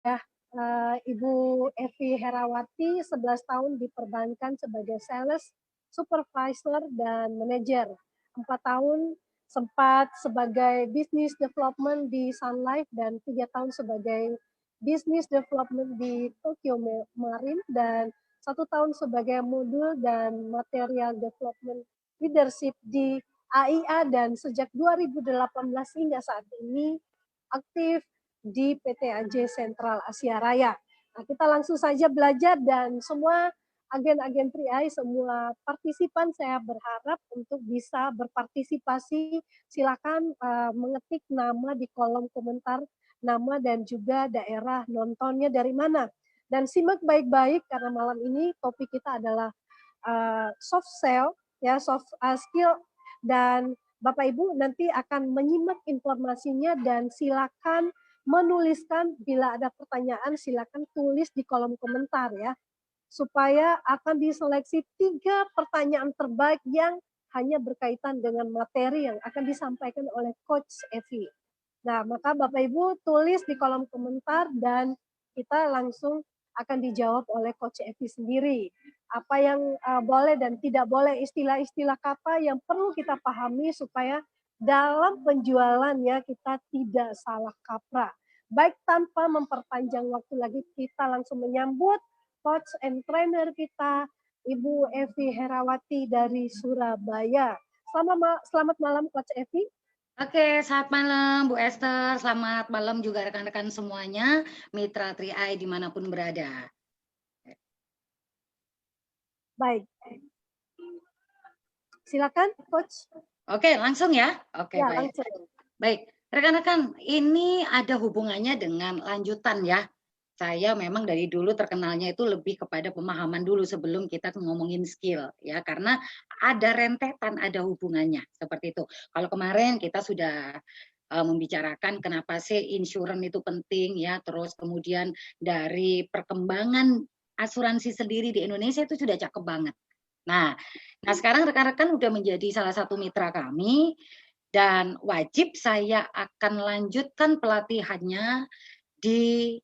Ya, Ibu Evi Herawati 11 tahun di perbankan sebagai sales, supervisor, dan manajer. 4 tahun sempat sebagai business development di Sun Life dan 3 tahun sebagai business development di Tokyo Marine dan 1 tahun sebagai modul dan material development leadership di AIA dan sejak 2018 hingga saat ini aktif di PT AJ Sentral Asia Raya. Nah, kita langsung saja belajar dan semua agen-agen 3i, semua partisipan saya berharap untuk bisa berpartisipasi. Silakan mengetik nama di kolom komentar, nama dan juga daerah nontonnya dari mana. Dan simak baik-baik karena malam ini topik kita adalah soft skill, ya soft skill, dan Bapak Ibu nanti akan menyimak informasinya dan silakan menuliskan bila ada pertanyaan silakan tulis di kolom komentar ya supaya akan diseleksi 3 pertanyaan terbaik yang hanya berkaitan dengan materi yang akan disampaikan oleh Coach Evi. Nah, maka Bapak Ibu tulis di kolom komentar dan kita langsung akan dijawab oleh Coach Evi sendiri. Apa yang boleh dan tidak boleh, istilah-istilah kata yang perlu kita pahami supaya dalam penjualannya kita tidak salah kaprah. Baik, tanpa memperpanjang waktu lagi, kita langsung menyambut coach and trainer kita, Ibu Evi Herawati dari Surabaya. Selamat malam Coach Evi. Oke, selamat malam Bu Esther, selamat malam juga rekan-rekan semuanya, mitra 3i dimanapun berada. Baik, silakan Coach. Oke, langsung ya. Oke, Ya, baik. langsung. Baik, rekan-rekan, ini ada hubungannya dengan lanjutan ya. Saya memang dari dulu terkenalnya itu lebih kepada pemahaman dulu sebelum kita ngomongin skill ya, karena ada rentetan, ada hubungannya seperti itu. Kalau kemarin kita sudah membicarakan kenapa sih insurance itu penting ya, terus kemudian dari perkembangan asuransi sendiri di Indonesia itu sudah cakep banget. Nah sekarang rekan-rekan udah menjadi salah satu mitra kami dan wajib saya akan lanjutkan pelatihannya di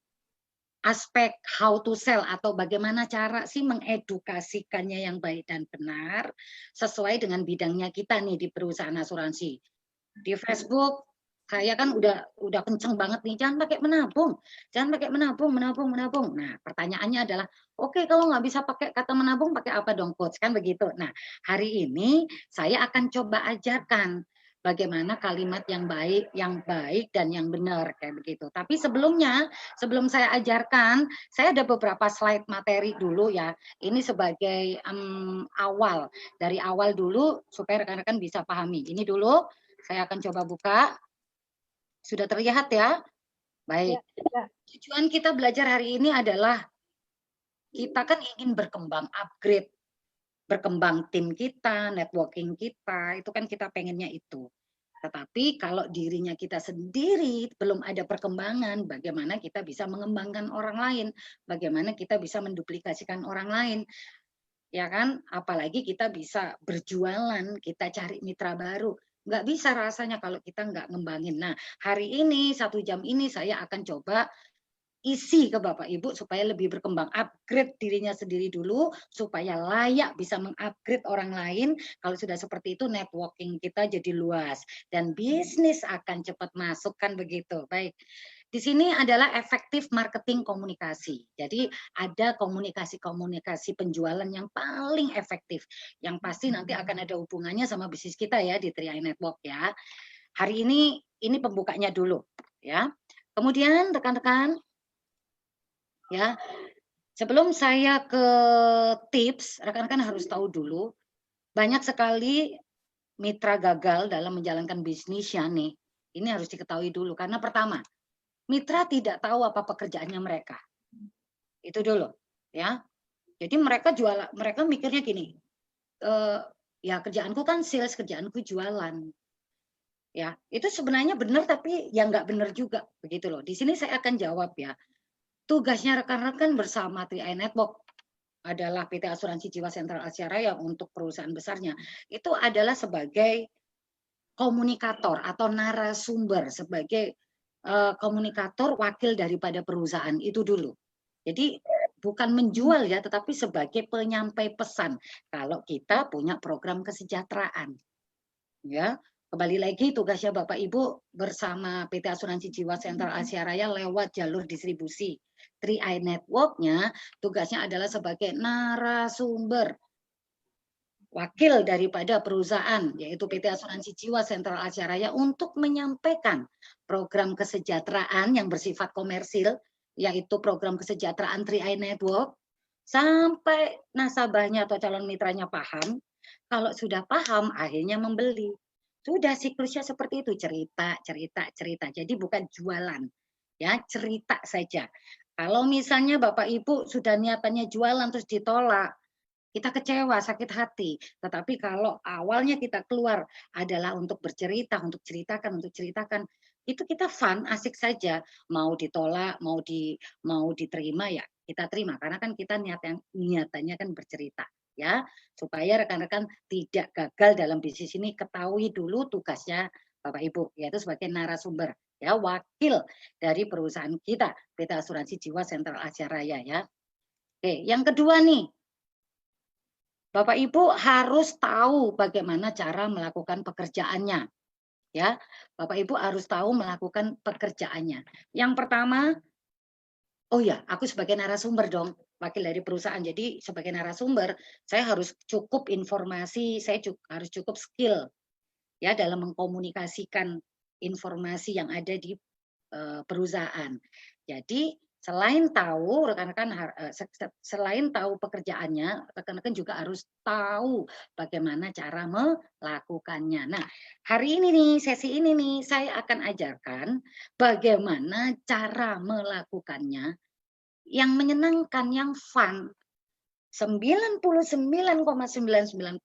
aspek how to sell atau bagaimana cara sih mengedukasikannya yang baik dan benar sesuai dengan bidangnya kita nih di perusahaan asuransi. Di Facebook saya kan udah kenceng banget nih, jangan pakai menabung, jangan pakai menabung, menabung, menabung. Nah, pertanyaannya adalah, oke, kalau nggak bisa pakai kata menabung, pakai apa dong, coach? Kan begitu. Nah, hari ini saya akan coba ajarkan bagaimana kalimat yang baik dan yang benar kayak begitu. Tapi sebelumnya, sebelum saya ajarkan, saya ada beberapa slide materi dulu ya. Ini sebagai awal, dari awal dulu supaya rekan-rekan bisa pahami. Ini dulu saya akan coba buka. Sudah terlihat ya? Baik. Tujuan kita belajar hari ini adalah kita kan ingin berkembang, upgrade, berkembang tim kita, networking kita, itu kan kita pengennya itu. Tetapi kalau dirinya kita sendiri belum ada perkembangan, bagaimana kita bisa mengembangkan orang lain, bagaimana kita bisa menduplikasikan orang lain, ya kan? Apalagi kita bisa berjualan, kita cari mitra baru. Nggak bisa rasanya kalau kita nggak ngembangin. Nah, hari ini, 1 jam ini saya akan coba isi ke Bapak Ibu supaya lebih berkembang, upgrade dirinya sendiri dulu supaya layak bisa mengupgrade orang lain. Kalau sudah seperti itu networking kita jadi luas dan bisnis akan cepat masuk kan begitu. Baik. Di sini adalah efektif marketing komunikasi. Jadi ada komunikasi-komunikasi penjualan yang paling efektif yang pasti nanti akan ada hubungannya sama bisnis kita ya di 3i Network ya. Hari ini pembukanya dulu ya. Kemudian rekan-rekan ya, sebelum saya ke tips, rekan-rekan harus tahu dulu, banyak sekali mitra gagal dalam menjalankan bisnisnya nih. Ini harus diketahui dulu, karena pertama, mitra tidak tahu apa pekerjaannya mereka. Itu dulu, ya. Jadi mereka mikirnya gini, ya kerjaanku kan sales, kerjaanku jualan. Ya, itu sebenarnya benar tapi ya nggak benar juga, begitu loh. Di sini saya akan jawab ya. Tugasnya rekan-rekan bersama 3i Network adalah PT Asuransi Jiwa Sentral Asia Raya untuk perusahaan besarnya, itu adalah sebagai komunikator atau narasumber, sebagai komunikator wakil daripada perusahaan itu dulu. Jadi bukan menjual ya, tetapi sebagai penyampai pesan kalau kita punya program kesejahteraan. Ya, kembali lagi tugasnya Bapak Ibu bersama PT Asuransi Jiwa Sentral Asia Raya lewat jalur distribusi. 3i Network-nya tugasnya adalah sebagai narasumber wakil daripada perusahaan, yaitu PT Asuransi Jiwa Sentral Asia Raya, untuk menyampaikan program kesejahteraan yang bersifat komersil, yaitu program kesejahteraan 3i Network, sampai nasabahnya atau calon mitranya paham. Kalau sudah paham, akhirnya membeli. Sudah siklusnya seperti itu, cerita, cerita, cerita. Jadi bukan jualan, ya, cerita saja. Kalau misalnya Bapak Ibu sudah niatannya jualan terus ditolak, kita kecewa, sakit hati. Tetapi kalau awalnya kita keluar adalah untuk bercerita, untuk ceritakan, itu kita fun, asik saja. Mau ditolak, mau diterima ya kita terima, karena kan kita niatannya kan bercerita, ya, supaya rekan-rekan tidak gagal dalam bisnis ini. Ketahui dulu tugasnya Bapak Ibu, yaitu sebagai narasumber, ya, wakil dari perusahaan kita, PT Asuransi Jiwa Sentral Asia Raya, ya. Oke, yang kedua nih, Bapak Ibu harus tahu bagaimana cara melakukan pekerjaannya, ya. Bapak Ibu harus tahu melakukan pekerjaannya. Yang pertama, oh ya, aku sebagai narasumber dong, wakil dari perusahaan. Jadi sebagai narasumber, saya harus cukup informasi, saya harus cukup skill, ya, dalam mengkomunikasikan informasi yang ada di perusahaan. Jadi selain tahu rekan-rekan selain tahu pekerjaannya, rekan-rekan juga harus tahu bagaimana cara melakukannya. Nah, hari ini nih, sesi ini nih, saya akan ajarkan bagaimana cara melakukannya yang menyenangkan, yang fun. 99,99%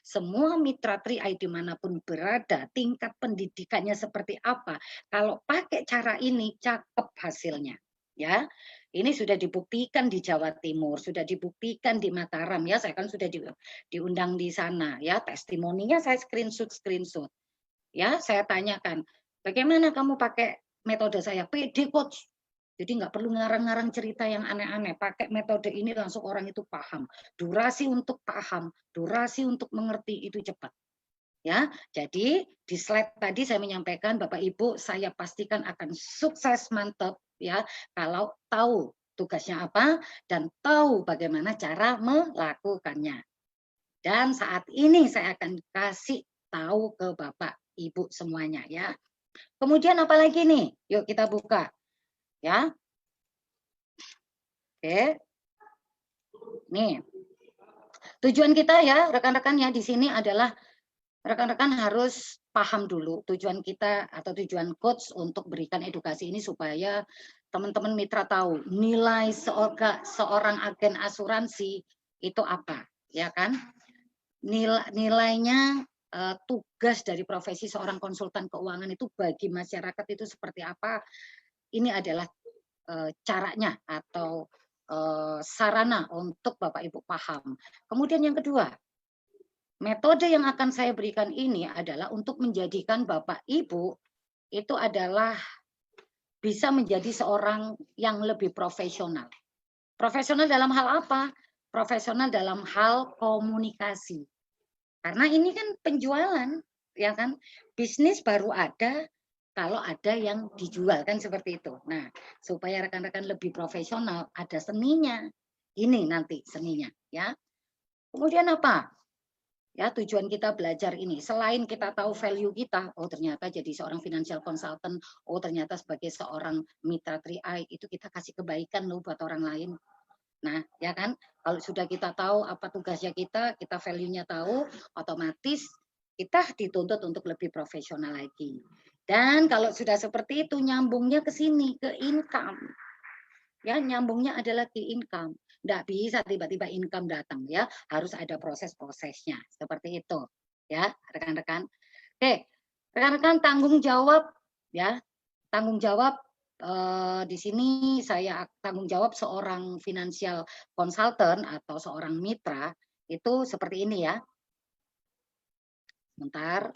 semua mitra 3i dimanapun berada, tingkat pendidikannya seperti apa, kalau pakai cara ini cakep hasilnya, ya. Ini sudah dibuktikan di Jawa Timur, sudah dibuktikan di Mataram, ya. Saya kan sudah diundang di sana, ya. Testimoninya saya screenshot, ya. Saya tanyakan, bagaimana kamu pakai metode saya? PD coach. Jadi nggak perlu ngarang-ngarang cerita yang aneh-aneh. Pakai metode ini langsung orang itu paham. Durasi untuk paham, durasi untuk mengerti itu cepat. Ya, jadi di slide tadi saya menyampaikan Bapak Ibu, saya pastikan akan sukses mantap, ya, kalau tahu tugasnya apa dan tahu bagaimana cara melakukannya. Dan saat ini saya akan kasih tahu ke Bapak Ibu semuanya, ya. Kemudian apa lagi nih? Yuk kita buka, ya. Oke. Nih, tujuan kita ya rekan-rekan ya di sini adalah rekan-rekan harus paham dulu tujuan kita atau tujuan coach untuk berikan edukasi ini supaya teman-teman mitra tahu nilai seorang agen asuransi itu apa, ya kan? Nilainya tugas dari profesi seorang konsultan keuangan itu bagi masyarakat itu seperti apa? Ini adalah caranya atau sarana untuk Bapak Ibu paham. Kemudian yang kedua, metode yang akan saya berikan ini adalah untuk menjadikan Bapak Ibu itu adalah bisa menjadi seorang yang lebih profesional. Profesional dalam hal apa? Profesional dalam hal komunikasi. Karena ini kan penjualan, ya kan? Bisnis baru ada kalau ada yang dijual, kan seperti itu. Nah, supaya rekan-rekan lebih profesional, ada seninya. Ini nanti seninya, ya. Kemudian apa? Ya, tujuan kita belajar ini, selain kita tahu value kita, oh ternyata jadi seorang financial consultant, oh ternyata sebagai seorang mitra 3i, itu kita kasih kebaikan loh buat orang lain. Nah, ya kan, kalau sudah kita tahu apa tugasnya kita value-nya tahu, otomatis kita dituntut untuk lebih profesional lagi. Dan kalau sudah seperti itu, nyambungnya ke sini, ke income. Ya, nyambungnya adalah ke income. Nggak bisa tiba-tiba income datang, ya. Harus ada proses-prosesnya. Seperti itu. Ya, rekan-rekan. Oke, rekan-rekan tanggung jawab, ya. Tanggung jawab di sini saya tanggung jawab seorang financial consultant atau seorang mitra itu seperti ini ya. Bentar.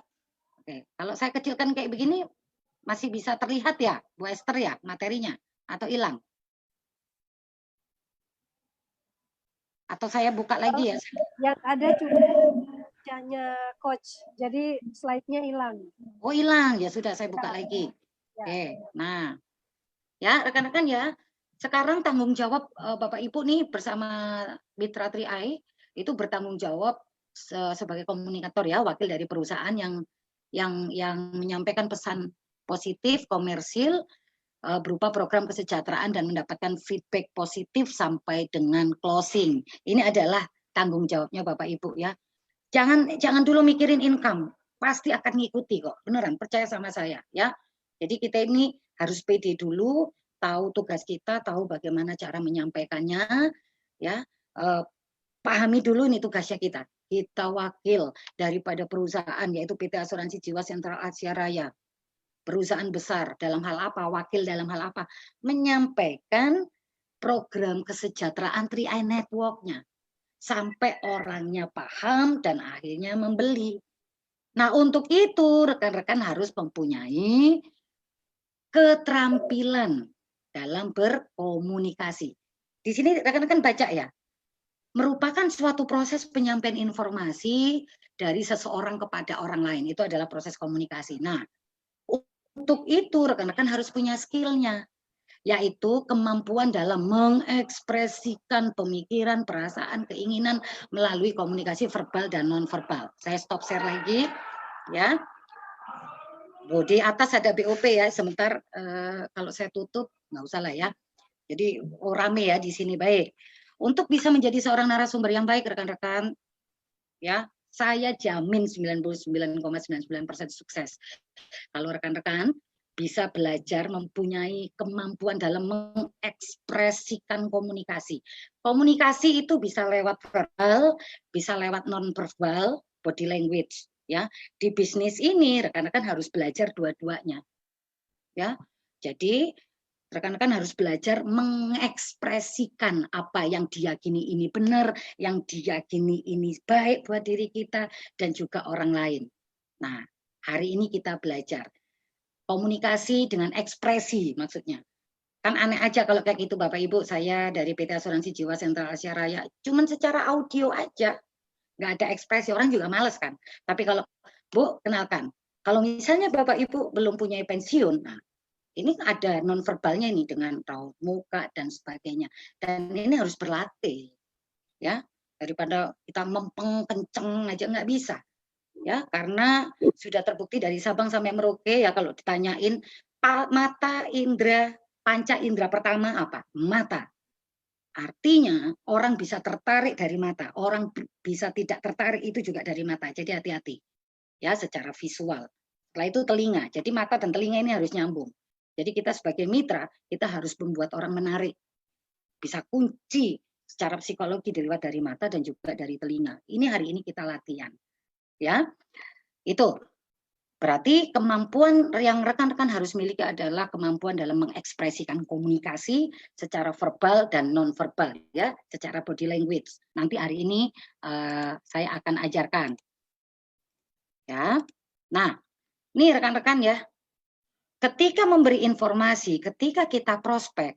Oke, kalau saya kecilkan kayak begini Masih bisa terlihat ya, Bu Esther ya, materinya? Atau hilang? Atau saya buka lagi ya? Yang ada cuma wajahnya coach, jadi slide-nya hilang. Oh hilang, ya sudah saya buka Ya, lagi. ya. Oke, nah ya rekan-rekan ya, sekarang tanggung jawab Bapak Ibu nih bersama Mitra 3i itu bertanggung jawab sebagai komunikator ya, wakil dari perusahaan yang menyampaikan pesan positif komersil berupa program kesejahteraan dan mendapatkan feedback positif sampai dengan closing. Ini adalah tanggung jawabnya Bapak Ibu ya. Jangan dulu mikirin income, pasti akan ngikuti kok. Beneran, percaya sama saya ya. Jadi kita ini harus pede dulu, tahu tugas kita, tahu bagaimana cara menyampaikannya ya. Pahami dulu ini tugasnya kita. Kita wakil daripada perusahaan yaitu PT Asuransi Jiwa Sentral Asia Raya. Perusahaan besar dalam hal apa, wakil dalam hal apa, menyampaikan program kesejahteraan 3i Network-nya sampai orangnya paham dan akhirnya membeli. Nah, untuk itu rekan-rekan harus mempunyai keterampilan dalam berkomunikasi. Di sini rekan-rekan baca ya, merupakan suatu proses penyampaian informasi dari seseorang kepada orang lain. Itu adalah proses komunikasi. Nah, untuk itu rekan-rekan harus punya skill-nya, yaitu kemampuan dalam mengekspresikan pemikiran, perasaan, keinginan melalui komunikasi verbal dan non-verbal. Saya stop share lagi, ya. Oh, di atas ada BOP ya, sebentar kalau saya tutup, nggak usah lah ya. Jadi rame ya di sini, baik. Untuk bisa menjadi seorang narasumber yang baik, rekan-rekan, ya, saya jamin 99,99% sukses. Kalau rekan-rekan bisa belajar mempunyai kemampuan dalam mengekspresikan komunikasi. Komunikasi itu bisa lewat verbal, bisa lewat non-verbal, body language. Ya, di bisnis ini rekan-rekan harus belajar dua-duanya. Ya, jadi rekan-rekan harus belajar mengekspresikan apa yang diyakini ini benar, yang diyakini ini baik buat diri kita dan juga orang lain. Nah, hari ini kita belajar komunikasi dengan ekspresi maksudnya. Kan aneh aja kalau kayak gitu Bapak Ibu, saya dari PT Asuransi Jiwa Sentral Asia Raya, cuman secara audio aja, nggak ada ekspresi, orang juga males kan. Tapi kalau Bu, kenalkan, kalau misalnya Bapak Ibu belum punya pensiun, nah ini ada nonverbalnya ini dengan raut muka dan sebagainya. Dan ini harus berlatih, ya. Daripada kita mempeng kenceng aja nggak bisa, ya. Karena sudah terbukti dari Sabang sampai Merauke ya kalau ditanyain mata indera panca indera pertama apa? Mata. Artinya orang bisa tertarik dari mata, orang bisa tidak tertarik itu juga dari mata. Jadi hati-hati, ya secara visual. Setelah itu telinga. Jadi mata dan telinga ini harus nyambung. Jadi kita sebagai mitra, kita harus membuat orang menarik. Bisa kunci secara psikologi dilihat dari mata dan juga dari telinga. Ini hari ini kita latihan. Ya, itu. Berarti kemampuan yang rekan-rekan harus miliki adalah kemampuan dalam mengekspresikan komunikasi secara verbal dan non-verbal, ya, secara body language. Nanti hari ini saya akan ajarkan. Ya. Nah, nih rekan-rekan ya, ketika memberi informasi, ketika kita prospek,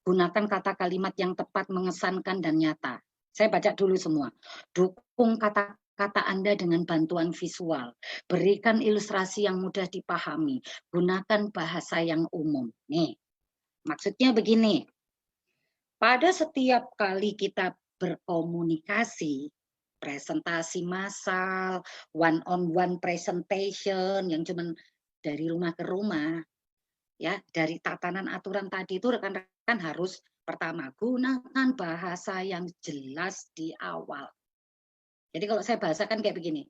gunakan kata kalimat yang tepat, mengesankan, dan nyata. Saya baca dulu semua. Dukung kata-kata Anda dengan bantuan visual. Berikan ilustrasi yang mudah dipahami. Gunakan bahasa yang umum. Nih, maksudnya begini. Pada setiap kali kita berkomunikasi, presentasi massal, one-on-one presentation yang cuma dari rumah ke rumah, ya dari tatanan aturan tadi itu rekan-rekan harus pertama gunakan bahasa yang jelas di awal. Jadi kalau saya bahasakan kayak begini,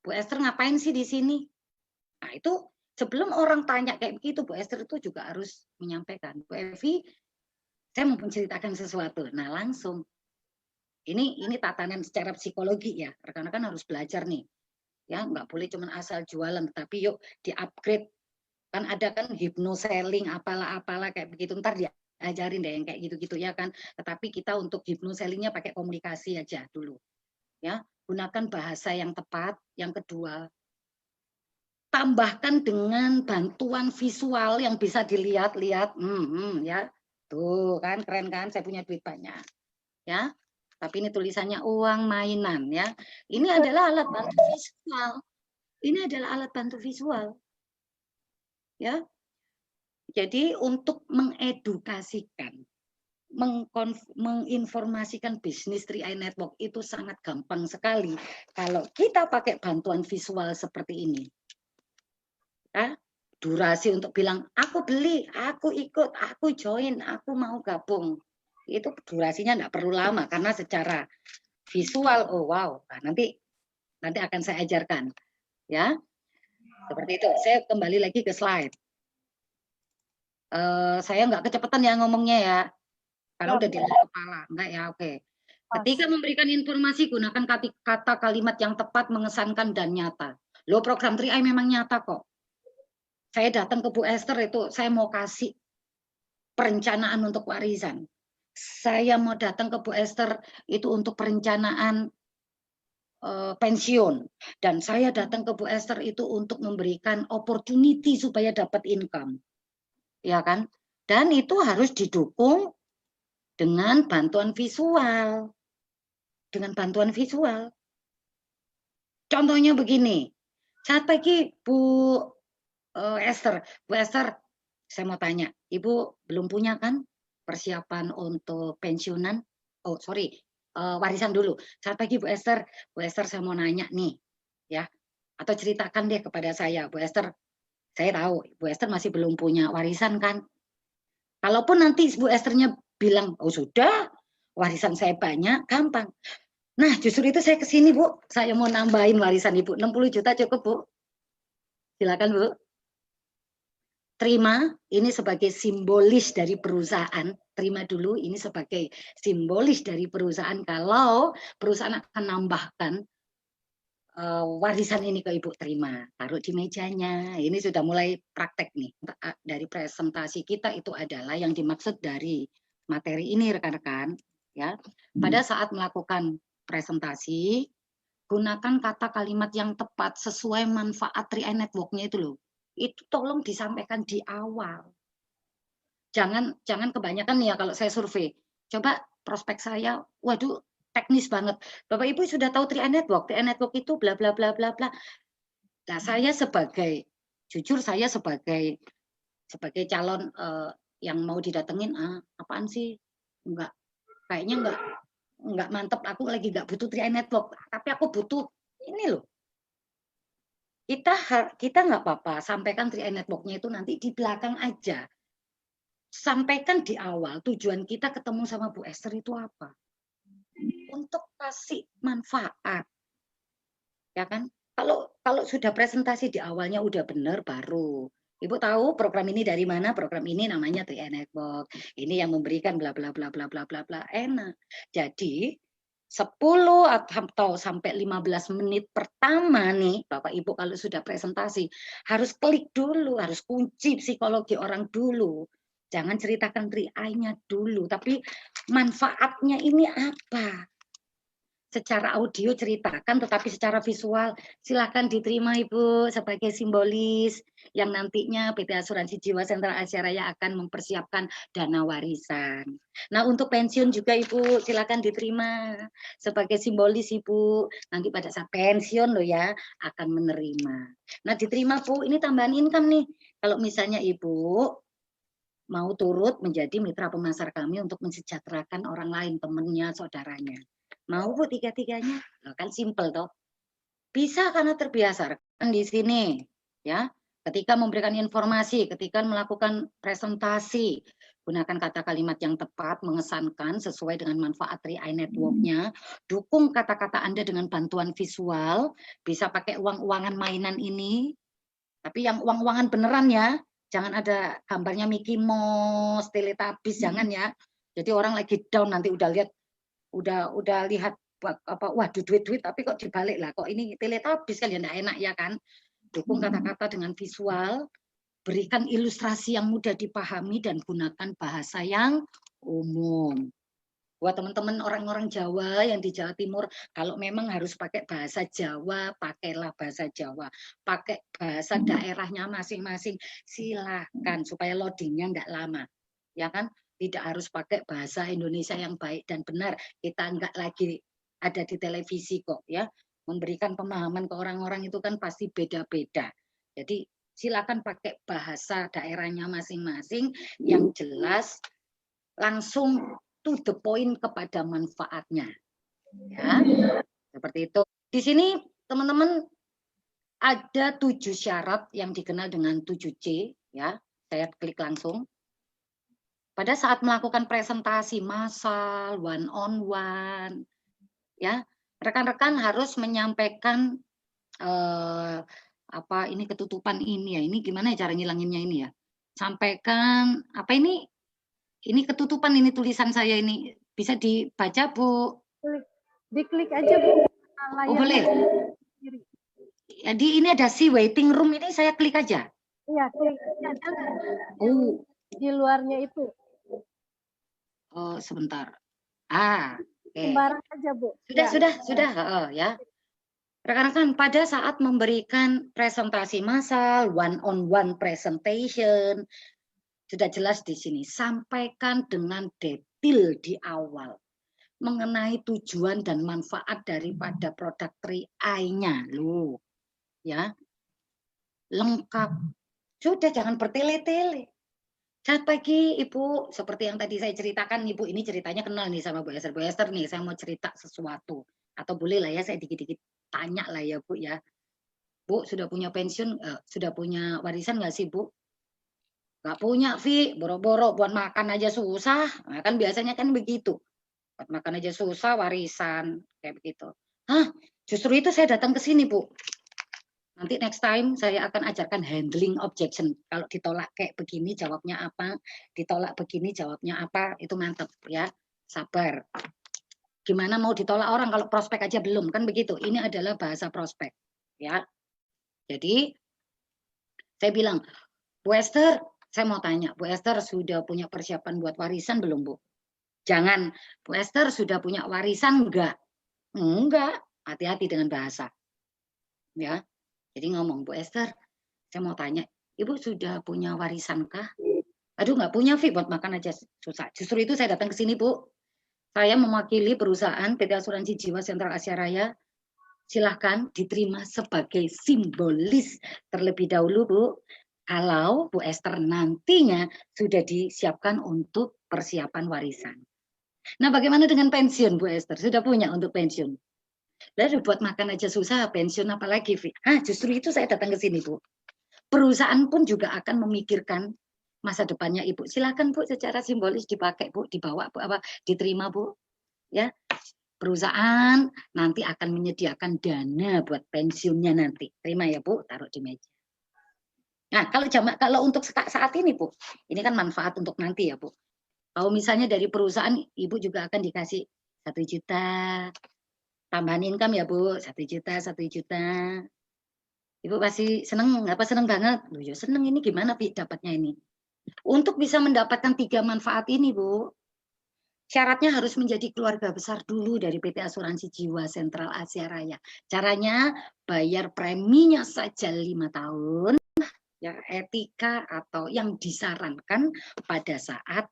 Bu Esther ngapain sih di sini? Nah itu sebelum orang tanya kayak begitu, Bu Esther itu juga harus menyampaikan, Bu Evi, saya mau menceritakan sesuatu. Nah langsung, ini tatanan secara psikologi ya, rekan-rekan harus belajar nih. Ya nggak boleh cuma asal jualan, tapi yuk di-upgrade. Kan ada kan hypnoselling apalah kayak begitu, ntar diajarin deh yang kayak gitu-gitu ya kan. Tetapi kita untuk hypnosellingnya pakai komunikasi aja dulu. Ya, gunakan bahasa yang tepat. Yang kedua, tambahkan dengan bantuan visual yang bisa dilihat-lihat, ya, tuh kan keren kan, saya punya duit banyak, ya. Tapi ini tulisannya uang mainan, ya. Ini adalah alat bantu visual. Ini adalah alat bantu visual, ya. Jadi untuk mengedukasikan, menginformasikan bisnis 3i Network itu sangat gampang sekali kalau kita pakai bantuan visual seperti ini. Ya, durasi untuk bilang aku beli, aku ikut, aku join, aku mau gabung. Itu durasinya enggak perlu lama karena secara visual, oh wow, nah, nanti akan saya ajarkan, ya. Seperti itu. Saya kembali lagi ke slide. Saya nggak kecepatan ya ngomongnya ya, karena Ya, udah di luar kepala, enggak ya, oke. pas. Ketika memberikan informasi, gunakan kata kalimat yang tepat, mengesankan, dan nyata. Loh, program 3i memang nyata kok. Saya datang ke Bu Esther itu, saya mau kasih perencanaan untuk warisan. Saya mau datang ke Bu Esther itu untuk perencanaan pensiun. Dan saya datang ke Bu Esther itu untuk memberikan opportunity supaya dapat income. Ya kan? Dan itu harus didukung dengan bantuan visual. Dengan bantuan visual. Contohnya begini, saat pagi Bu Esther, Bu Esther, saya mau tanya, Ibu belum punya kan persiapan untuk pensiunan? Oh sorry, warisan dulu. Saat pagi Bu Esther saya mau nanya nih, ya, atau ceritakan deh kepada saya, Bu Esther, saya tahu Bu Esther masih belum punya warisan kan? Kalaupun nanti Bu Esthernya bilang, oh sudah, warisan saya banyak, gampang. Nah, justru itu saya ke sini, Bu. Saya mau nambahin warisan Ibu. 60 juta cukup, Bu. Silakan, Bu. Terima, ini sebagai simbolis dari perusahaan. Terima dulu, ini sebagai simbolis dari perusahaan. Kalau perusahaan akan nambahkan warisan ini ke Ibu, terima. Taruh di mejanya. Ini sudah mulai praktek nih. Dari presentasi kita itu adalah yang dimaksud dari materi ini, rekan-rekan. Ya, pada saat melakukan presentasi, gunakan kata kalimat yang tepat sesuai manfaat 3i Network-nya itu loh. Itu tolong disampaikan di awal. Jangan kebanyakan ya kalau saya survei. Coba prospek saya, waduh teknis banget. Bapak Ibu sudah tahu 3i Network. 3i Network itu bla bla bla bla bla. Nah, saya jujur saya sebagai calon yang mau didatengin, apaan sih? Kayaknya enggak mantep, aku lagi enggak butuh 3i Network, tapi aku butuh ini loh. Kita nggak apa-apa, sampaikan 3i Network-nya itu nanti di belakang aja. Sampaikan di awal, tujuan kita ketemu sama Bu Esther itu apa? Untuk kasih manfaat. Ya kan? Kalau sudah presentasi di awalnya udah benar, baru Ibu tahu program ini dari mana? Program ini namanya 3i Network. Ini yang memberikan bla bla bla bla bla bla bla. Enak. Jadi 10 atau sampai 15 menit pertama nih, Bapak Ibu kalau sudah presentasi harus klik dulu, harus kunci psikologi orang dulu. Jangan ceritakan 3i-nya dulu, tapi manfaatnya ini apa? Secara audio ceritakan, tetapi secara visual silakan diterima Ibu sebagai simbolis yang nantinya PT Asuransi Jiwa Sentral Asia Raya akan mempersiapkan dana warisan. Nah, untuk pensiun juga Ibu silakan diterima sebagai simbolis Ibu. Nanti pada saat pensiun loh ya akan menerima. Nah, diterima Bu, ini tambahan income nih. Kalau misalnya Ibu mau turut menjadi mitra pemasar kami untuk mensejahterakan orang lain, temennya, saudaranya. Mau Bu tiga-tiganya? Kan simple toh. Bisa karena terbiasa kan di sini ya. Ketika memberikan informasi, ketika melakukan presentasi, gunakan kata kalimat yang tepat, mengesankan sesuai dengan manfaat 3i Network-nya. Dukung kata-kata Anda dengan bantuan visual, bisa pakai uang-uangan mainan ini. Tapi yang uang-uangan beneran ya. Jangan ada gambarnya Mickey Mouse, Teletubbies, jangan ya. Jadi orang lagi down nanti udah lihat apa, waduh duit tapi kok dibalik lah, kok ini Teletubbies kan ya enggak enak ya kan. Dukung kata-kata dengan visual, berikan ilustrasi yang mudah dipahami dan gunakan bahasa yang umum. Buat teman-teman orang-orang Jawa yang di Jawa Timur, kalau memang harus pakai bahasa Jawa, pakailah bahasa Jawa. Pakai bahasa daerahnya masing-masing, silakan supaya loadingnya nggak lama. Ya kan? Tidak harus pakai bahasa Indonesia yang baik dan benar. Kita nggak lagi ada di televisi kok ya. Memberikan pemahaman ke orang-orang itu kan pasti beda-beda. Jadi silakan pakai bahasa daerahnya masing-masing yang jelas, langsung to the point kepada manfaatnya. Ya, seperti itu. Di sini teman-teman ada 7 syarat yang dikenal dengan 7C, ya. Saya klik langsung. Pada saat melakukan presentasi massal, one on one, ya, rekan-rekan harus menyampaikan apa ini ketutupan ini ya. Ini gimana ya cara ngilanginnya ini ya? Sampaikan apa ini? Ini ketutupan ini tulisan saya ini. Bisa dibaca, Bu? Diklik aja Bu Oh, boleh. kiri. Jadi ini ada si waiting room ini saya klik aja. Iya, klik aja. Oh, di luarnya itu. oh sebentar. Ah, oke. Sembarang aja, Bu. Sudah, ya. Rekan-rekan, pada saat memberikan presentasi massal, one on one presentation, sudah jelas di sini. Sampaikan dengan detail di awal mengenai tujuan dan manfaat daripada produk 3i-nya, loh. Ya. Lengkap. Sudah, jangan bertele-tele. Selamat pagi Ibu, seperti yang tadi saya ceritakan Ibu, ini ceritanya kenal nih sama Bu Esther. Bu Esther nih, saya mau cerita sesuatu. Atau boleh lah ya, saya dikit-dikit tanya lah ya Bu ya. Bu, sudah punya pensiun, sudah punya warisan nggak sih Bu? Nggak punya, Vi, boro-boro buat makan aja susah. Nah, kan biasanya kan begitu. Buat makan aja susah, warisan, kayak begitu. Hah, justru itu saya datang ke sini Bu. Nanti next time saya akan ajarkan handling objection. Kalau ditolak kayak begini jawabnya apa, ditolak begini jawabnya apa, itu mantep ya. Sabar. Gimana mau ditolak orang kalau prospek aja belum, kan begitu. Ini adalah bahasa prospek ya. Jadi saya bilang, Bu Esther, saya mau tanya, Bu Esther sudah punya persiapan buat warisan belum, Bu? Jangan, Bu Esther sudah punya warisan enggak? Enggak, hati-hati dengan bahasa. Ya. Jadi ngomong, Bu Esther, saya mau tanya, Ibu sudah punya warisan kah? Aduh, nggak punya, Vi, buat makan aja susah. Justru itu saya datang ke sini, Bu. Saya mewakili perusahaan PT Asuransi Jiwa Sentral Asia Raya. Silahkan diterima sebagai simbolis terlebih dahulu, Bu. Kalau Bu Esther nantinya sudah disiapkan untuk persiapan warisan. Nah, bagaimana dengan pensiun, Bu Esther? Sudah punya untuk pensiun? Lalu buat makan aja susah, pensiun apalagi, Vi? Justru itu saya datang ke sini, Bu. Perusahaan pun juga akan memikirkan masa depannya Ibu. Silakan Bu, secara simbolis dipakai Bu, dibawa Bu, apa diterima Bu. Ya, perusahaan nanti akan menyediakan dana buat pensiunnya nanti. Terima ya Bu, taruh di meja. Nah, kalau untuk saat ini Bu, ini kan manfaat untuk nanti ya Bu. Kalau misalnya dari perusahaan, Ibu juga akan dikasih 1 juta, tambahan income ya Bu, 1 juta, 1 juta. Ibu pasti seneng, apa seneng banget? Loh, ya seneng, ini gimana Pi dapatnya ini? Untuk bisa mendapatkan 3 manfaat ini Bu, syaratnya harus menjadi keluarga besar dulu dari PT Asuransi Jiwa Sentral Asia Raya. Caranya bayar preminya saja 5 tahun, ya etika atau yang disarankan pada saat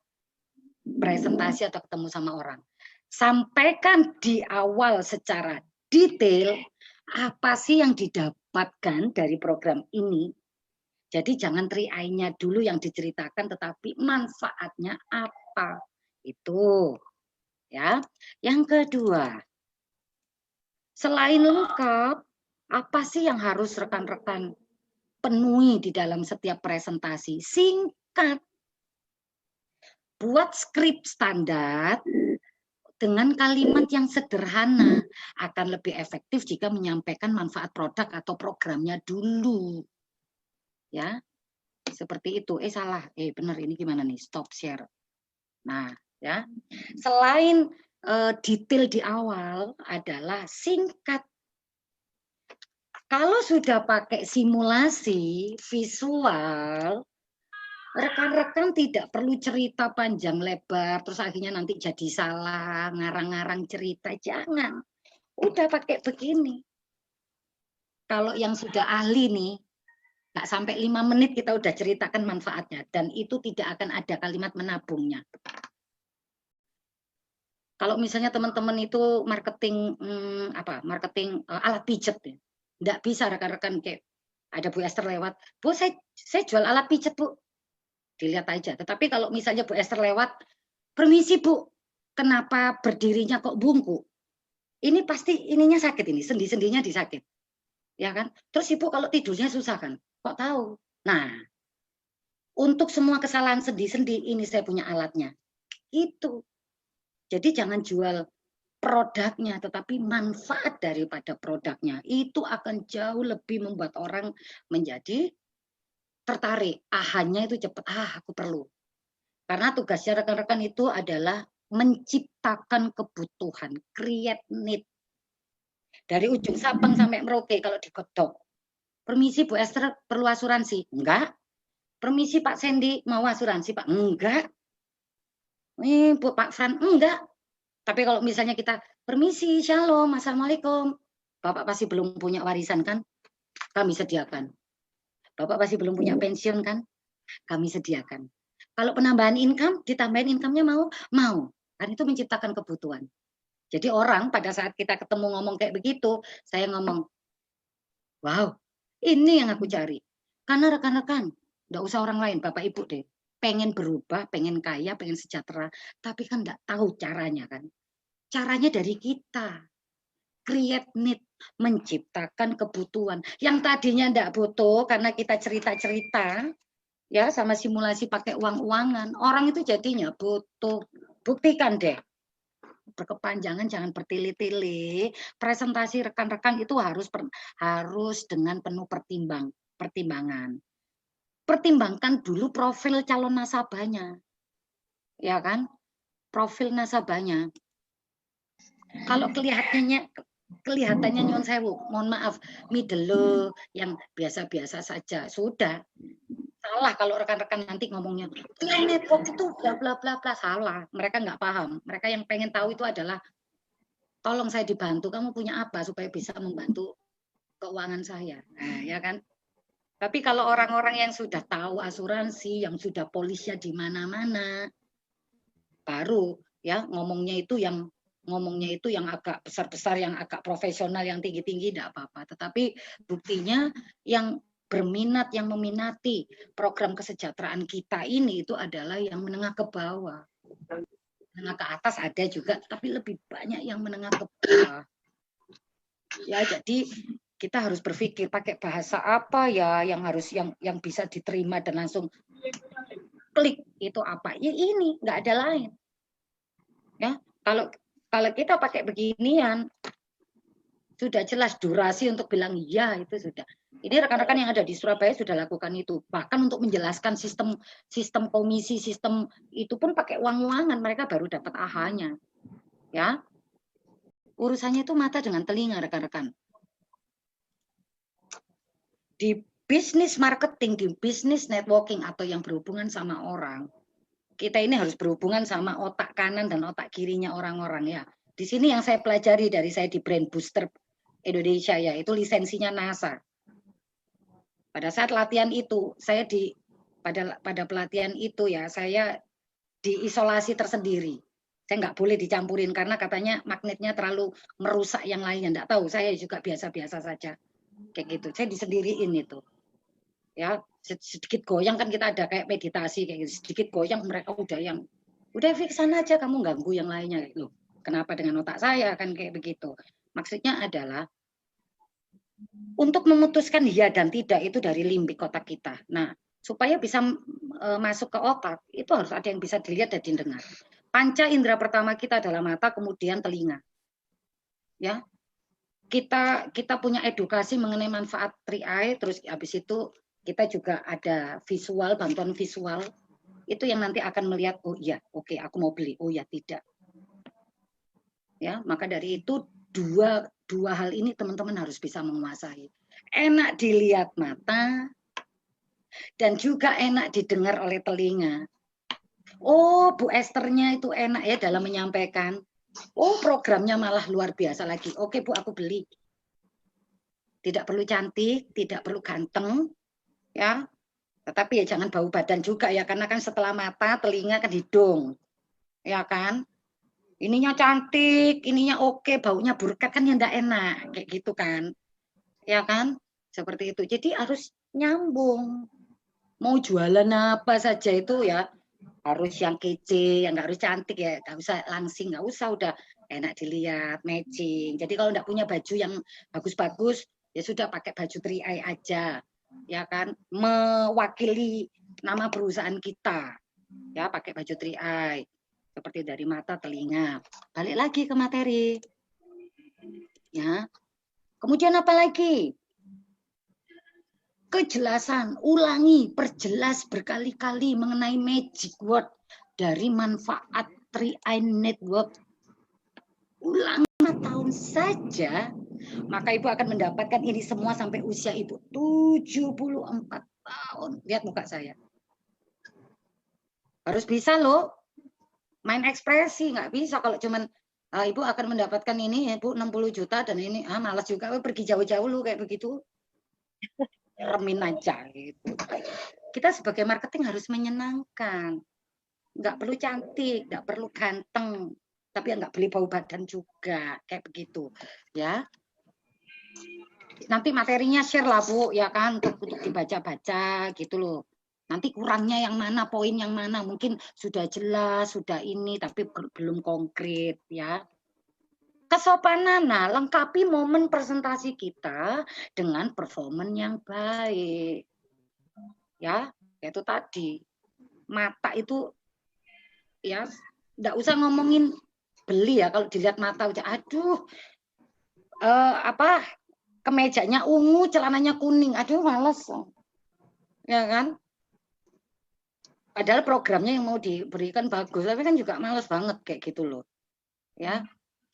presentasi atau ketemu sama orang. Sampaikan di awal secara detail apa sih yang didapatkan dari program ini. Jadi jangan 3i-nya dulu yang diceritakan, tetapi manfaatnya apa. Itu. Ya. Yang kedua, selain lengkap, apa sih yang harus rekan-rekan penuhi di dalam setiap presentasi? Singkat. Buat skrip standar dengan kalimat yang sederhana akan lebih efektif jika menyampaikan manfaat produk atau programnya dulu. Ya. Seperti itu. Salah. Benar, ini gimana nih? Stop share. Nah, ya. Selain detail di awal adalah singkat. Kalau sudah pakai simulasi visual, Rekan-rekan tidak perlu cerita panjang lebar, terus akhirnya nanti jadi salah, ngarang-ngarang cerita. Jangan. Udah pakai begini. Kalau yang sudah ahli nih, nggak sampai 5 menit kita udah ceritakan manfaatnya. Dan itu tidak akan ada kalimat menabungnya. Kalau misalnya teman-teman itu marketing marketing alat pijet ya. Nggak bisa rekan-rekan kayak ada Bu Esther lewat, Bu saya jual alat pijet Bu. Dilihat aja. Tetapi kalau misalnya Bu Esther lewat, permisi Bu, kenapa berdirinya kok bungkuk? Ini pasti ininya sakit ini, sendi-sendinya disakit. Ya kan? Terus Ibu kalau tidurnya susah kan? Kok tahu? Nah, untuk semua kesalahan sendi-sendi ini saya punya alatnya. Itu. Jadi jangan jual produknya, tetapi manfaat daripada produknya. Itu akan jauh lebih membuat orang menjadi tertarik. Ahannya itu cepat. Aku perlu. Karena tugasnya rekan-rekan itu adalah menciptakan kebutuhan, create need. Dari ujung Sabang sampai Merauke kalau digodok. Permisi Bu Esther perlu asuransi? Enggak. Permisi Pak Sandy mau asuransi Pak? Enggak. Bu Pak Fran? Enggak. Tapi kalau misalnya kita, permisi, shalom, assalamualaikum. Bapak pasti belum punya warisan kan? Kami sediakan. Bapak pasti belum punya pensiun kan? Kami sediakan. Kalau penambahan income, ditambahin income-nya mau? Mau. Kan itu menciptakan kebutuhan. Jadi orang pada saat kita ketemu ngomong kayak begitu, saya ngomong, wow, ini yang aku cari. Karena rekan-rekan, nggak usah orang lain, Bapak Ibu deh. Pengen berubah, pengen kaya, pengen sejahtera, tapi kan nggak tahu caranya kan. Caranya dari kita. Create need, menciptakan kebutuhan. Yang tadinya nggak butuh karena kita cerita-cerita, ya sama simulasi pakai uang-uangan, orang itu jadinya butuh. Buktikan deh. Berkepanjangan jangan bertele-tele. Presentasi rekan-rekan itu harus dengan penuh pertimbangan. Pertimbangkan dulu profil calon nasabahnya. Ya kan? Profil nasabahnya. Kalau kelihatannya nyon sewu, mohon maaf, middle yang biasa-biasa saja, sudah. Salah kalau rekan-rekan nanti ngomongnya, network itu bla bla bla bla, salah. Mereka nggak paham. Mereka yang pengen tahu itu adalah, tolong saya dibantu, kamu punya apa supaya bisa membantu keuangan saya. Nah, ya kan? Tapi kalau orang-orang yang sudah tahu asuransi, yang sudah polisnya di mana-mana, baru ya ngomongnya itu yang agak besar-besar, yang agak profesional, yang tinggi-tinggi tidak apa-apa. Tetapi buktinya yang berminat, yang meminati program kesejahteraan kita ini itu adalah yang menengah ke bawah. Menengah ke atas ada juga, tapi lebih banyak yang menengah ke bawah. Ya, jadi kita harus berpikir pakai bahasa apa ya yang bisa diterima dan langsung klik itu apa? Ya ini, nggak ada lain. Ya, kalau kita pakai beginian, sudah jelas durasi untuk bilang iya itu sudah. Ini rekan-rekan yang ada di Surabaya sudah lakukan itu. Bahkan untuk menjelaskan sistem komisi, sistem itu pun pakai uang-uangan, mereka baru dapat ahanya. Ya. Urusannya itu mata dengan telinga, rekan-rekan. Di bisnis marketing, di bisnis networking atau yang berhubungan sama orang, kita ini harus berhubungan sama otak kanan dan otak kirinya orang-orang ya. Di sini yang saya pelajari dari saya di Brand Booster Indonesia ya, itu lisensinya NASA. Pada saat latihan itu, saya pada pelatihan itu ya, saya diisolasi tersendiri. Saya nggak boleh dicampurin karena katanya magnetnya terlalu merusak yang lainnya. Nggak tahu, saya juga biasa-biasa saja. Kayak gitu, saya disendiriin itu. Ya, sedikit goyang kan kita ada kayak meditasi kayak gitu. Sedikit goyang mereka udah fix sana aja, kamu ganggu yang lainnya. Loh, kenapa dengan otak saya kan kayak begitu. Maksudnya adalah untuk memutuskan iya dan tidak itu dari limbik otak kita. Nah, supaya bisa masuk ke otak, itu harus ada yang bisa dilihat dan didengar. Panca indera pertama kita adalah mata, kemudian telinga. Ya, kita punya edukasi mengenai manfaat 3i, terus habis itu kita juga ada visual, bantuan visual. Itu yang nanti akan melihat, oh iya, oke, aku mau beli, oh ya tidak. Ya, maka dari itu dua hal ini teman-teman harus bisa menguasai. Enak dilihat mata, dan juga enak didengar oleh telinga. Oh, Bu Esternya itu enak ya dalam menyampaikan. Oh, programnya malah luar biasa lagi. Oke, Bu, aku beli. Tidak perlu cantik, tidak perlu ganteng, ya. Tetapi ya jangan bau badan juga ya, karena kan setelah mata, telinga kan hidung. Ya kan? Ininya cantik, ininya oke, baunya burkat kan ya enggak enak, kayak gitu kan. Ya kan? Seperti itu. Jadi harus nyambung. Mau jualan apa saja itu ya harus yang kece, yang nggak harus cantik ya, nggak usah langsing, nggak usah, udah enak dilihat, matching. Jadi kalau nggak punya baju yang bagus-bagus, ya sudah pakai baju 3i aja, ya kan, mewakili nama perusahaan kita, ya pakai baju 3i, seperti dari mata, telinga. Balik lagi ke materi, ya. Kemudian apa lagi? Kejelasan, ulangi, perjelas berkali-kali mengenai magic word dari manfaat 3i Network. Ulang 5 tahun saja, maka Ibu akan mendapatkan ini semua sampai usia Ibu 74 tahun. Lihat muka saya. Harus bisa loh. Main ekspresi, nggak bisa kalau cuman Ibu akan mendapatkan ini, Ibu 60 juta dan ini, malas juga, pergi jauh-jauh lu kayak begitu. Remin aja gitu. Kita sebagai marketing harus menyenangkan. Nggak perlu cantik, nggak perlu ganteng, tapi nggak beli bau badan juga, kayak begitu, ya. Nanti materinya share lah Bu, ya kan, untuk dibaca-baca gitu loh. Nanti kurangnya yang mana, poin yang mana, mungkin sudah jelas, sudah ini, tapi belum konkret, ya. Kesopanan, nah lengkapi momen presentasi kita dengan performan yang baik. Ya, itu tadi. Mata itu ya enggak usah ngomongin beli ya, kalau dilihat mata udah aduh kemejanya ungu, celananya kuning. Aduh males. Ya kan? Padahal programnya yang mau diberikan bagus, tapi kan juga males banget kayak gitu loh. Ya.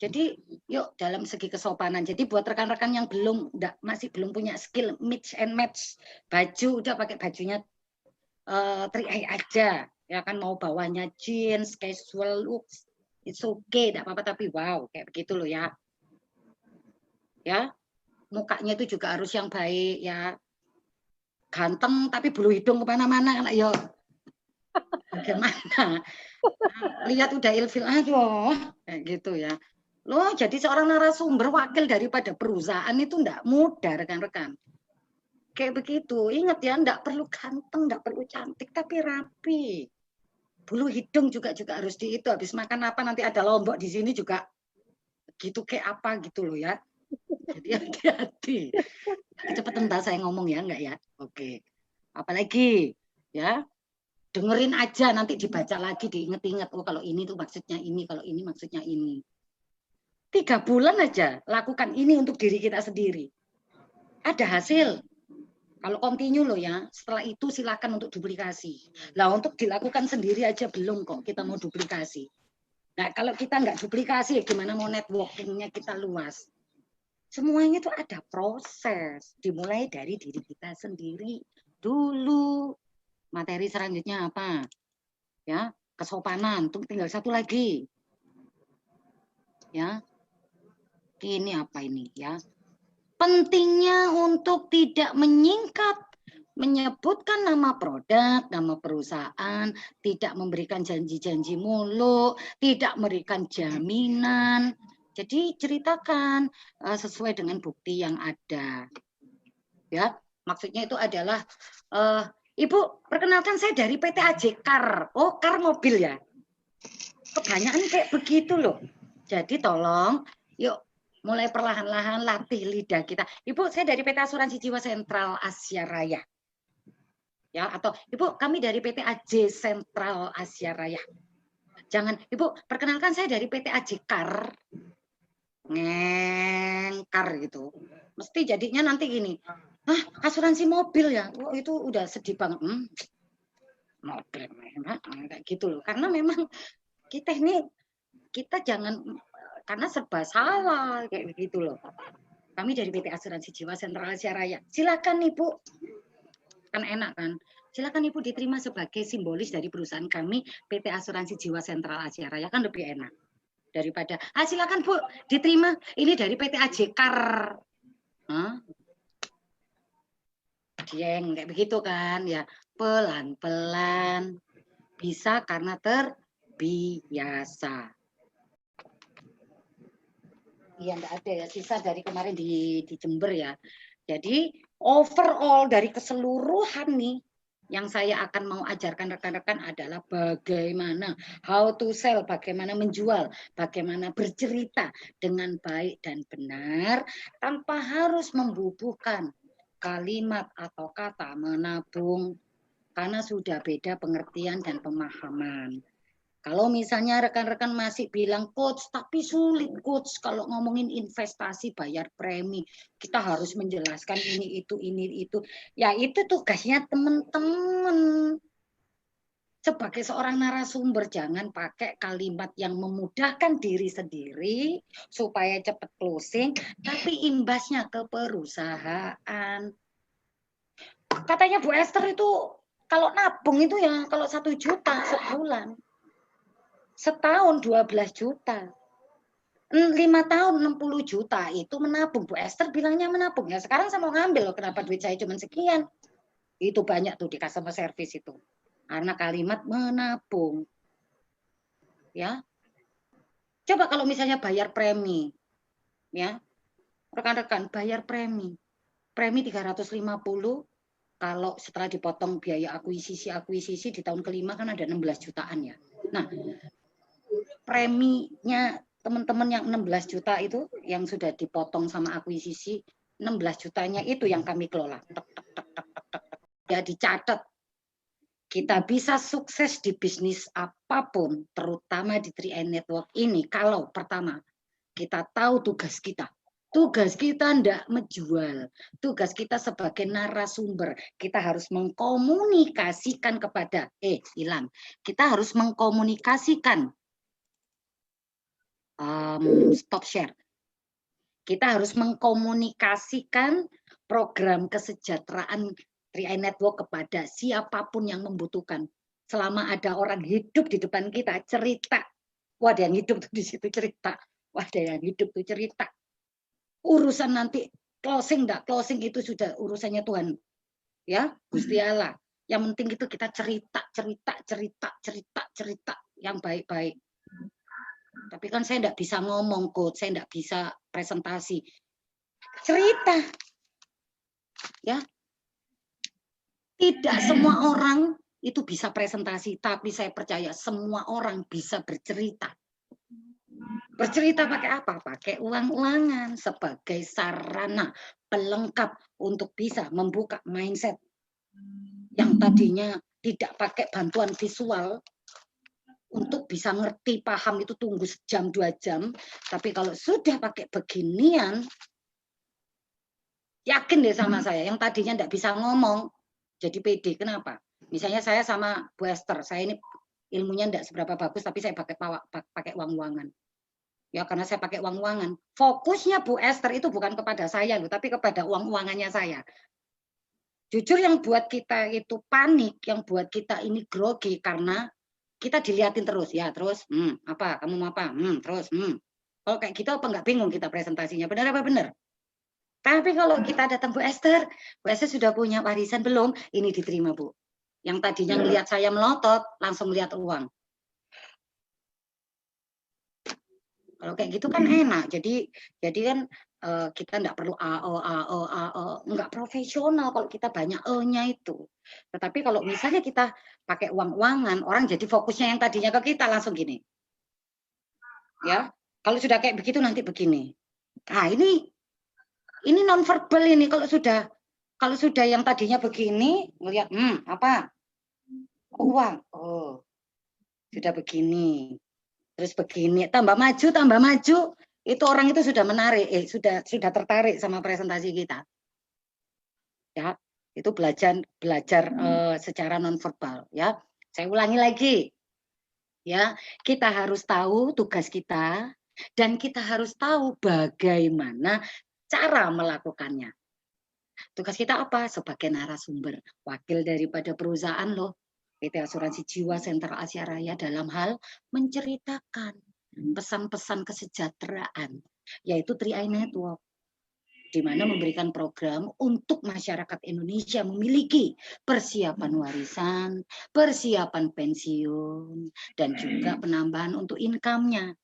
Jadi yuk dalam segi kesopanan. Jadi buat rekan-rekan yang masih belum punya skill mix and match baju, udah pakai bajunya 3i aja. Ya kan, mau bawahnya jeans, casual looks, it's okay, tidak apa-apa, tapi wow, kayak begitu loh ya. Ya, mukanya itu juga harus yang baik ya. Ganteng tapi bulu hidung kemana-mana kan, yo bagaimana? Lihat udah ilfil aduh, kayak gitu ya. Loh, jadi seorang narasumber wakil daripada perusahaan itu enggak mudah, rekan-rekan. Kayak begitu. Ingat ya, enggak perlu ganteng, enggak perlu cantik, tapi rapi. Bulu hidung juga harus itu. Habis makan apa nanti ada lombok di sini juga gitu kayak apa gitu loh ya. Jadi hati-hati. Cepet entah saya ngomong ya, enggak ya? Oke. Apalagi ya, dengerin aja, nanti dibaca lagi, diinget-inget. Oh, kalau ini tuh maksudnya ini, kalau ini maksudnya ini. 3 bulan aja lakukan ini untuk diri kita sendiri. Ada hasil. Kalau continue loh ya, setelah itu silakan untuk duplikasi. Lah untuk dilakukan sendiri aja belum kok kita mau duplikasi. Nah kalau kita nggak duplikasi, gimana mau networkingnya kita luas? Semuanya itu ada proses. Dimulai dari diri kita sendiri dulu. Materi selanjutnya apa? Ya, kesopanan. Tuh tinggal satu lagi. Ya, ini apa ini ya? Pentingnya untuk tidak menyebutkan nama produk, nama perusahaan, tidak memberikan janji-janji muluk, tidak memberikan jaminan. Jadi ceritakan sesuai dengan bukti yang ada. Ya, maksudnya itu adalah Ibu, perkenalkan saya dari PT AJ Car. Oh, car mobil ya. Kebanyakan kayak begitu loh. Jadi tolong, yuk mulai perlahan-lahan latih lidah kita. Ibu, saya dari PT Asuransi Jiwa Sentral Asia Raya. Ya, atau Ibu, kami dari PT AJ Sentral Asia Raya. Jangan, Ibu, perkenalkan saya dari PT AJ Car. Ngengkar gitu. Mesti jadinya nanti gini. Asuransi mobil ya. Oh, itu udah sedih banget. Mobil kayak gitu loh. Karena memang kita jangan karena serba salah kayak begitu loh. Kami dari PT Asuransi Jiwa Sentral Asia Raya. Silakan Ibu. Kan enak kan. silakan Ibu diterima sebagai simbolis dari perusahaan kami, PT Asuransi Jiwa Sentral Asia Raya, kan lebih enak daripada silakan Bu diterima, ini dari PT AJKAR. Dieng kayak begitu kan ya, pelan-pelan bisa karena terbiasa. Iya, enggak ada ya sisa dari kemarin di Jember ya. Jadi overall dari keseluruhan nih yang saya akan mau ajarkan rekan-rekan adalah bagaimana how to sell, bagaimana menjual, bagaimana bercerita dengan baik dan benar tanpa harus membubuhkan kalimat atau kata menabung karena sudah beda pengertian dan pemahaman. Kalau misalnya rekan-rekan masih bilang coach, tapi sulit coach kalau ngomongin investasi bayar premi, kita harus menjelaskan ini itu. Ya itu tugasnya teman-teman. Sebagai seorang narasumber jangan pakai kalimat yang memudahkan diri sendiri supaya cepat closing, tapi imbasnya ke perusahaan. Katanya Bu Esther itu kalau nabung itu ya kalau 1 juta sebulan. Setahun 12 juta. 5 tahun 60 juta itu menabung. Bu Esther bilangnya menabung. Ya sekarang saya mau ngambil loh, kenapa duit saya cuma sekian. Itu banyak tuh di customer service itu. Karena kalimat menabung. Ya. Coba kalau misalnya bayar premi. Ya. Rekan-rekan bayar premi. Premi 350 kalau setelah dipotong biaya akuisisi di tahun kelima kan ada 16 jutaan ya. Nah, preminya teman-teman yang 16 juta itu yang sudah dipotong sama akuisisi, 16 jutanya itu yang kami kelola. Ya dicatat. Kita bisa sukses di bisnis apapun, terutama di 3i Network ini, kalau pertama, kita tahu tugas kita. Tugas kita tidak menjual. Tugas kita sebagai narasumber. Kita harus mengkomunikasikan kepada, hilang. Kita harus mengkomunikasikan stop share. Kita harus mengkomunikasikan program kesejahteraan 3i Network kepada siapapun yang membutuhkan. Selama ada orang hidup di depan kita, cerita. Wah, ada yang hidup tuh di situ cerita. Wah, ada yang hidup tuh cerita. Urusan nanti closing enggak closing itu sudah urusannya Tuhan. Ya, Gusti Allah. Yang penting itu kita cerita yang baik-baik. Tapi kan saya enggak bisa ngomong, coach, saya enggak bisa presentasi. Cerita. Ya. Tidak semua orang itu bisa presentasi, tapi saya percaya semua orang bisa bercerita. Bercerita pakai apa? Pakai uang-uangan sebagai sarana pelengkap untuk bisa membuka mindset yang tadinya tidak pakai bantuan visual untuk bisa ngerti, paham itu tunggu sejam 2 jam. Tapi kalau sudah pakai beginian, yakin deh sama saya, yang tadinya enggak bisa ngomong, jadi pede. Kenapa? Misalnya saya sama Bu Esther, saya ini ilmunya enggak seberapa bagus, tapi saya pakai uang-uangan. Ya karena saya pakai uang-uangan. Fokusnya Bu Esther itu bukan kepada saya loh, tapi kepada uang-uangannya saya. Jujur yang buat kita itu panik, yang buat kita ini grogi karena kita dilihatin terus. Ya terus, apa? Kamu mau apa? Terus, Kalau kayak gitu apa enggak bingung kita presentasinya? Benar apa benar? Tapi kalau kita datang Bu Esther sudah punya warisan belum? Ini diterima Bu. Yang tadinya melihat saya melotot, langsung lihat uang. Kalau kayak gitu kan enak. Jadi kan kita enggak perlu enggak profesional kalau kita banyak E-nya itu. Tetapi kalau misalnya kita pakai uang-uangan, orang jadi fokusnya yang tadinya ke kita langsung gini. Ya, kalau sudah kayak begitu nanti begini. Nah, ini non verbal ini kalau sudah yang tadinya begini, ngelihat apa? Uang. Oh. Sudah begini. Terus begini, tambah maju, itu orang itu sudah menarik, sudah tertarik sama presentasi kita. Ya, itu belajar secara nonverbal. Ya, saya ulangi lagi. Ya, kita harus tahu tugas kita dan kita harus tahu bagaimana cara melakukannya. Tugas kita apa? Sebagai narasumber, wakil daripada perusahaan loh, PT Asuransi Jiwa Sentral Asia Raya dalam hal menceritakan pesan-pesan kesejahteraan, yaitu 3i Network, di mana memberikan program untuk masyarakat Indonesia memiliki persiapan warisan, persiapan pensiun, dan juga penambahan untuk income-nya.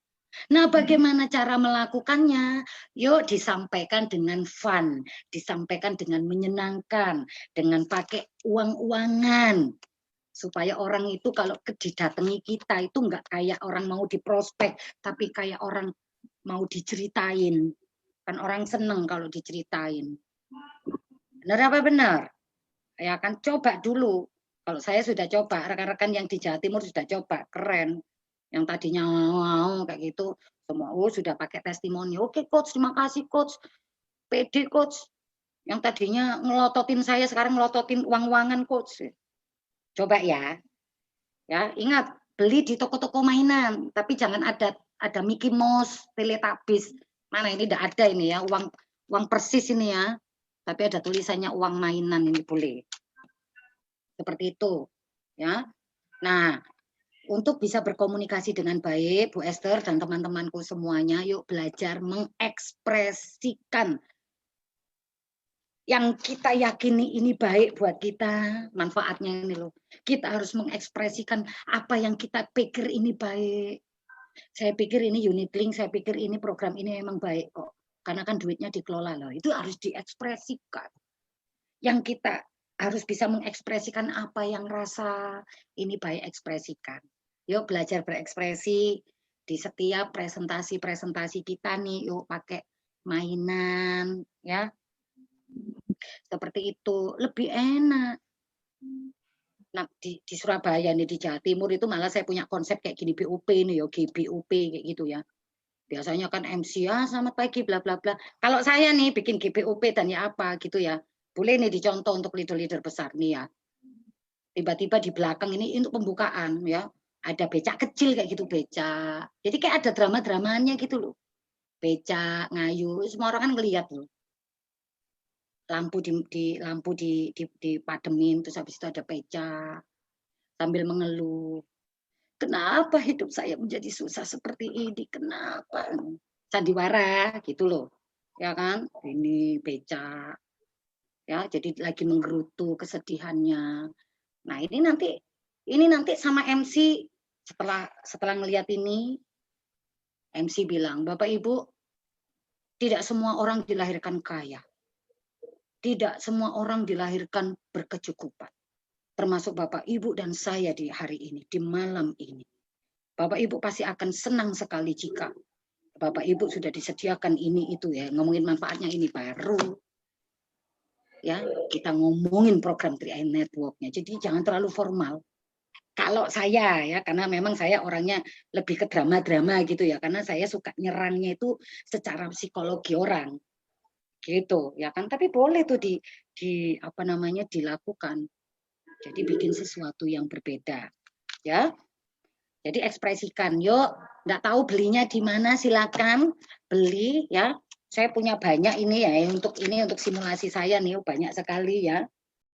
Nah, bagaimana cara melakukannya? Yuk disampaikan dengan fun, disampaikan dengan menyenangkan, dengan pakai uang-uangan. Supaya orang itu kalau didatangi kita itu enggak kayak orang mau diprospek, tapi kayak orang mau diceritain. Kan orang seneng kalau diceritain. Benar apa benar? Ya kan, coba dulu. Kalau saya sudah coba, rekan-rekan yang di Jawa Timur sudah coba, keren. Yang tadinya mau kayak gitu, semua sudah pakai testimoni. Oke coach, terima kasih coach. PD coach. Yang tadinya ngelototin saya sekarang ngelototin uang-uangan coach. Coba ya. Ya, ingat beli di toko-toko mainan, tapi jangan ada Mickey Mouse, Teletubbies. Mana ini tidak ada ini ya, uang persis ini ya. Tapi ada tulisannya uang mainan ini boleh. Seperti itu, ya. Nah, untuk bisa berkomunikasi dengan baik, Bu Esther dan teman-temanku semuanya, yuk belajar mengekspresikan yang kita yakini ini baik buat kita, manfaatnya ini loh. Kita harus mengekspresikan apa yang kita pikir ini baik. Saya pikir ini unit link, saya pikir ini program ini memang baik kok. Karena kan duitnya dikelola loh. Itu harus diekspresikan. Yang kita harus bisa mengekspresikan apa yang rasa ini baik, ekspresikan. Yuk belajar berekspresi di setiap presentasi-presentasi kita nih. Yuk pakai mainan ya. Seperti itu lebih enak. Nah di Surabaya nih, di Jawa Timur itu malah saya punya konsep kayak gini, BUP nih ya, GBUP kayak gitu ya. Biasanya kan MC ya selamat pagi bla bla bla. Kalau saya nih bikin GBUP dan ya apa gitu ya. Boleh nih dicontoh untuk leader-leader besar nih ya. Tiba-tiba di belakang ini untuk pembukaan ya. Ada becak kecil kayak gitu, becak. Jadi kayak ada drama-dramanya gitu loh. Becak, ngayu, semua orang kan ngelihat loh. Lampu dipademin, terus habis itu ada becak sambil mengeluh. Kenapa hidup saya menjadi susah seperti ini? Kenapa? Sandiwara gitu loh. Ya kan? Ini becak. Ya, jadi lagi menggerutu kesedihannya. Nah, ini nanti sama MC setelah ngelihat ini MC bilang, "Bapak Ibu, tidak semua orang dilahirkan kaya. Tidak semua orang dilahirkan berkecukupan. Termasuk Bapak, Ibu, dan saya di hari ini, di malam ini. Bapak, Ibu pasti akan senang sekali jika Bapak, Ibu sudah disediakan ini, itu ya. Ngomongin manfaatnya ini baru. Ya, kita ngomongin program 3i Network-nya. Jadi jangan terlalu formal. Kalau saya ya, karena memang saya orangnya lebih ke drama-drama gitu ya. Karena saya suka nyerangnya itu secara psikologi orang. Gitu ya kan, tapi boleh tuh dilakukan. Jadi bikin sesuatu yang berbeda ya. Jadi ekspresikan. Yuk, nggak tahu belinya di mana, silakan beli ya. Saya punya banyak ini ya, untuk simulasi saya nih banyak sekali ya.